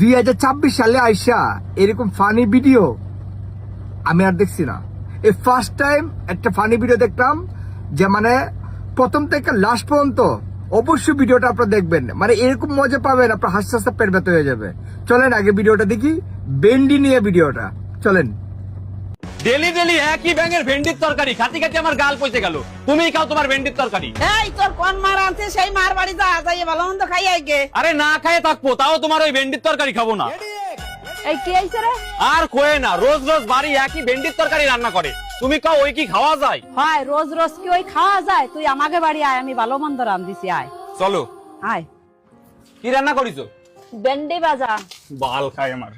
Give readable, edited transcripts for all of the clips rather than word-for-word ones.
2026 সালে আইসা এরকম ফানি ভিডিও আমি আর দেখছি না। এই ফার্স্ট টাইম একটা ফানি ভিডিও দেখলাম, যে মানে প্রথম থেকে লাস্ট পর্যন্ত অবশ্যই ভিডিওটা আপনারা দেখবেন, মানে এরকম মজা পাবেন, আপনার হাসতে হাসতে পেট ব্যথা হয়ে যাবে। চলেন আগে ভিডিওটা দেখি, ভেন্ডি নিয়ে ভিডিওটা, চলেন। ডেলি ডেলি একই ব্যাঙের ভেন্ডির তরকারি খাতি খাতি আমার গাল পচে গেল। তুমি খাও তোমার ভেন্ডির তরকারি। এই তোর কোন মার আনছে সেই মার বাড়ি যা যাই ভালো মন্দ খাই আইগে। আরে না খায়ে থাকবো, তাও তোমার ওই ভেন্ডির তরকারি খাবো না। এই কি আইছে রে? আর কোয়ে না, রোজ রোজ বাড়ি একই ভেন্ডির তরকারি রান্না করে। তুমি খাও, ওই কি খাওয়া যায়? হয় রোজ রোজ কি ওই খাওয়া যায়? তুই আমাকে বাড়ি আয়, আমি ভালো মন্দ রান্ধিছি, আয় চলো। আয়। কি রান্না করিছো? ভেন্ডি ভাজা। বাল খায় আমার।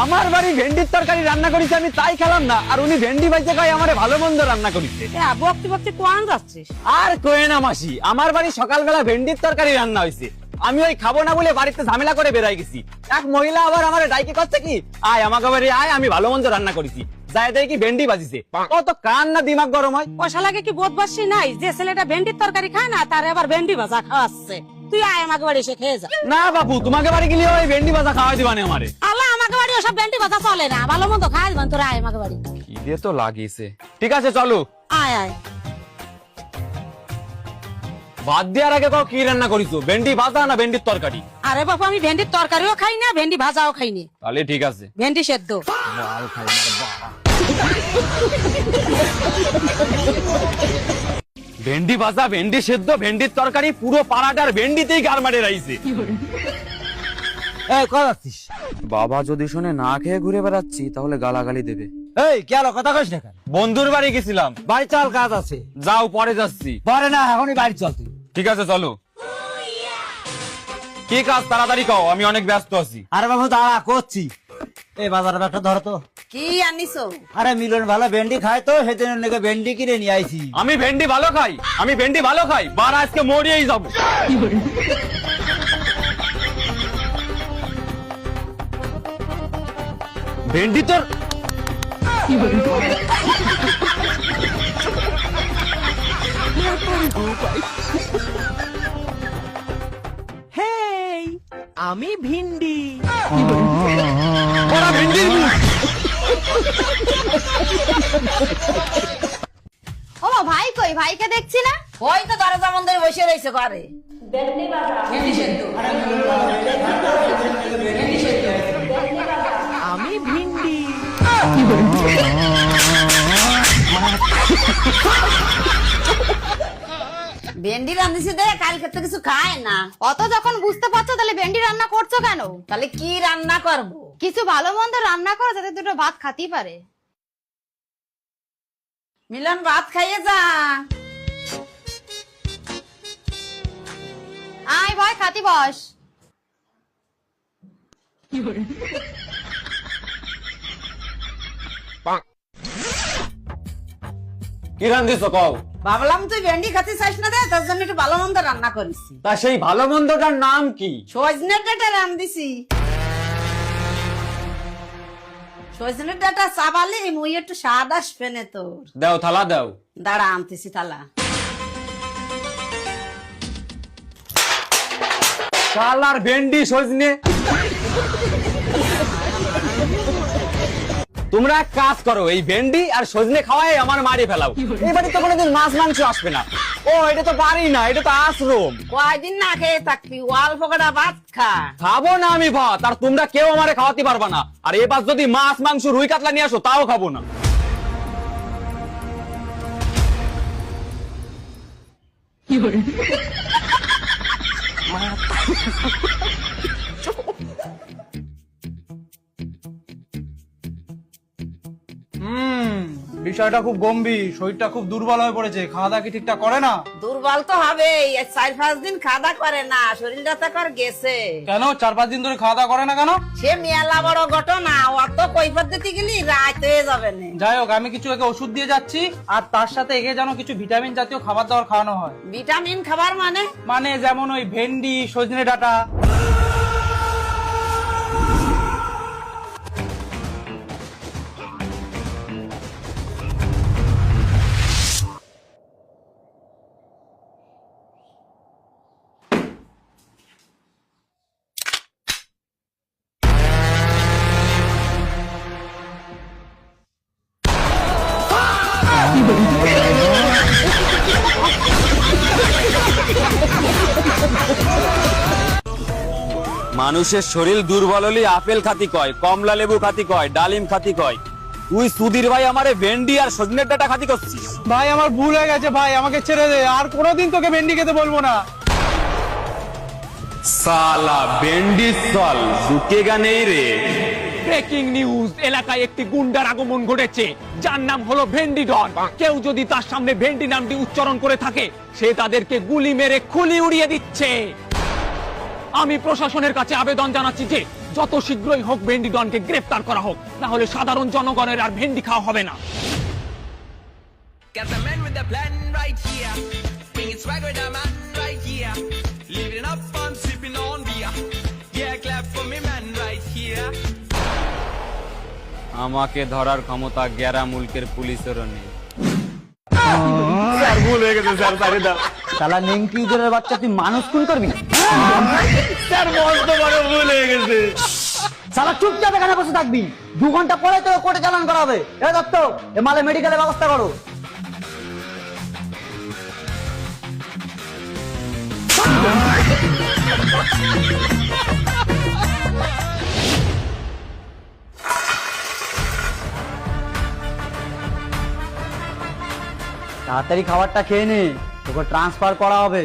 আমার বাড়ি ভেন্ডির তরকারি রান্না করেছে, আমি তাই খেলাম না, আর উনি ভেন্ডি ভাইজে খাই আমারে ভালো মন্দ রান্না করেছে। বকতি বকতি কোয়ান যাচ্ছিস? আর কোয়ে না মাসি, আমার বাড়ি সকালবেলা ভেন্ডির তরকারি রান্না হয়েছে, আমি ওই খাবো না বলে বাড়িতে ঝামেলা করে বেরাই গেছি। এক মহিলা আবার আমার ডাইকে করছে কি, আয় আমাকে বাড়ি আয়, আমি ভালো মন্দ রান্না করেছি। যাই দেয় কি ভেন্ডি বাজিছে, কত কান না দিমাগ গরম হয়। পয়সা লাগে কি বোধবাসী নাই যে ছেলেটা ভেন্ডির তরকারি খায় না, তার আবার ভেন্ডি ভাজা খাওয়াচ্ছে। তুই আয় আমাকে বাড়ি এসে খেয়ে যা। না বাবু, তোমাকে বাড়ি গেলে ওই ভেন্ডি ভাজা খাওয়াই দিবানে আমারে। আল্লাহ, আমাকে বাড়ি ওসব ভেন্ডি ভাজা চলে না, ভালো মন্দ খাই দিবান। তোরা আয় আমাকে বাড়ি। খিদে তো লাগিয়েছে। ঠিক আছে চলো। আয় আয়। ভাত দেওয়ার আগে কও কি রান্না করিছো, ভেন্ডি ভাজা না ভেন্ডির তরকারি? আরে বাবু, আমি ভেন্ডির তরকারিও খাই না, ভেন্ডি ভাজাও খাই না। তাহলে ঠিক আছে। ভেন্ডি সেদ্ধ। ভেন্ডি ভাজা, ভেন্ডি সেদ্ধ, ভেন্ডির তরকারি, পুরো পাড়াটার ভেন্ডিতেই গার মারে রাইছে। এই করাচ্ছিস? বাবা যদি শুনে না খেয়ে ঘুরে বেড়াচ্ছি তাহলে গালাগালি দেবে। এই কি আলো কথা কইস না কেন? বন্ধুর বাড়ি গেছিলাম। বাড়ি চল, কাজ আছে। যাও, পরে যাচ্ছি। পরে না, এখনই বাড়ি চল তুই। ঠিক আছে চলো। কি কাজ তাড়াতাড়ি কও, আমি অনেক ব্যস্ত আছি। আরে বাবু দাঁড়া, করছি। এই বাজারে একটা ধরো তো। কি আনিছো? আরে মিলন ভালো ভেন্ডি খায় তো, সেদিন নাকি ভেন্ডি কিনে নিয়ে আইছি। আমি ভেন্ডি ভালো খাই, আমি ভেন্ডি ভালো খাই, বার আজকে মরিয়েই যাবো। ভেন্ডি তোর হেই, আমি ভিন্ডি। ওরা ভেন্ডির মুখ। ও ভাই কই? ভাইকে দেখছি না। ওই তো দরজা বন্ধ করে বসে রয়েছে ঘরে। ভেন্ডি সেদ্ধ। আমি ভিন্ডি। ভেন্ডি রান্ধিছি দে, কালকে তো কিছু খায় না। অত যখন বুঝতে পারছো তাহলে ভেন্ডি রান্না করছো কেন? তাহলে কি রান্না করব? কিছু ভালো মন্দ রান্না করো যাতে দুটো ভাত খাতেই পারে। মিলন ভাত খাইয়ে যা। আয় ভাই, খাতি বস। কি রান্ধিছো কও? ভাবলাম তুই ভেন্ডি খাতে চাইস না, দে তার জন্য একটু ভালো মন্দ রান্না করেছি। তা সেই ভালো মন্দটার নাম কি? সজনে ডাটা রান্ধিছি। সজনে ডাটা চাবালে মুই একটু স্বাদ আসবে না তোর। দাও থালা দাও। দাঁড়া আনতেছি থালা। শালার ভেন্ডি সজনে। তোমরা এক কাজ করো, এই ভেন্ডি আর সজনে খাওয়াই আমার মারি ফেলাও। এই বাড়ি তো কোনোদিন মাছ মাংস আসবে না। ও এটা তো পারি না, এটা তো আশ্রম। কয়দিন না খেয়ে থাকবি, অল্প কটা ভাত খা। খাবো না আমি ভাত, আর তোমরা কেউ আমারে খাওয়াতে পারবা না। আর এবার যদি মাছ মাংস রুই কাতলা নিয়ে আসো তাও খাবো না। বিষয়টা খুব গম্ভীর, শরীরটা খুব দুর্বল হয়ে পড়েছে। খাওয়া দাওয়া কি ঠিকঠাক করে না? দুর্বল তো হবেই, 4-5 দিন খাওয়া করে না, শরীরটা তো কর গেছে। কেন 4-5 দিন ধরে খাওয়া দাওয়া করে না কেন? সে মেলা বড় ঘটনা, অত কৈফত দিতে গেলি রাত হয়ে যাবে না। যাই হোক, আমি কিছু একে ওষুধ দিয়ে যাচ্ছি, আর তার সাথে একে যেন কিছু ভিটামিন জাতীয় খাবার দাবার খাওয়ানো হয়। ভিটামিন খাবার মানে যেমন ওই ভেন্ডি, সজনে ডাঁটা। মানুষের শরীর দুর্বল হলে আপেল খাতি কয়, কমলা লেবু খাতি কয়, ডালিম খাতি কয়। তুই সুধীর ভাই আমারে ভেন্ডি আর সজনের ডাটা খাতি করছিস। ভাই আমার ভুল হয়ে গেছে ভাই, আমাকে ছেড়ে দে, আর কোনোদিন তোকে ভেন্ডি খেতে বলবো না। সালা ভেন্ডি চল ঢুকেগা নেই রে। ব্রেকিং নিউজ, এলাকায় একটি গুন্ডার আগমন ঘটেছে যার নাম হলো ভেন্ডি ডন। কেউ যদি তার সামনে ভেন্ডি নামটি উচ্চারণ করে থাকে সে তাদেরকে গুলি মেরে খুলি উড়িয়ে দিচ্ছে। আমি প্রশাসনের কাছে আবেদন জানাচ্ছি যে যত শীঘ্রই হোক ভেন্ডি ডনকে গ্রেফতার করা হোক, না হলে সাধারণ জনগণের আর ভেন্ডি খাওয়া হবে না। Got the man with the plan right here. Bringing swag with the man right here. Living up on sipping on beer. Yeah, clap for me man right here. আমাকে ধরার ক্ষমতা গ্যারা মুলকের পুলিশেরও নেই। শালা নেংটি ইঁদুরের বাচ্চা, তুই মানুষ খুন করবি? শালা চুপচাপ এখানে বসে থাকবি, 2 ঘন্টা পরে তোকে কোর্টে চালান করা হবে। এ দত্ত, এ মালে মেডিকেলের ব্যবস্থা করো। তাড়াতাড়ি খাবারটা খেয়ে নে, তোকে ট্রান্সফার করা হবে।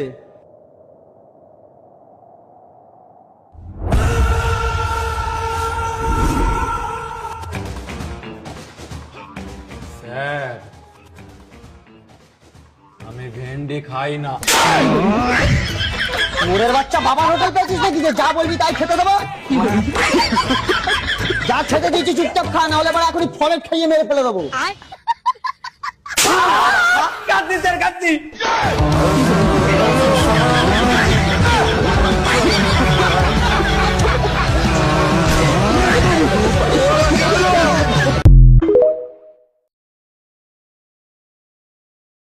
স্যার, আমি ভেন্ডি খাই না। মোরের বাচ্চা, বাবার হোটেল পেয়েছিস নাকি যে যা বলবি তাই খেতে দেবো? যা খেতে দিয়েছি চুপচাপ খা, না হলে এবার এখনই ফলের খাইয়ে মেরে ফেলে দেবো। কাঁদছি স্যার, কাঁদছি।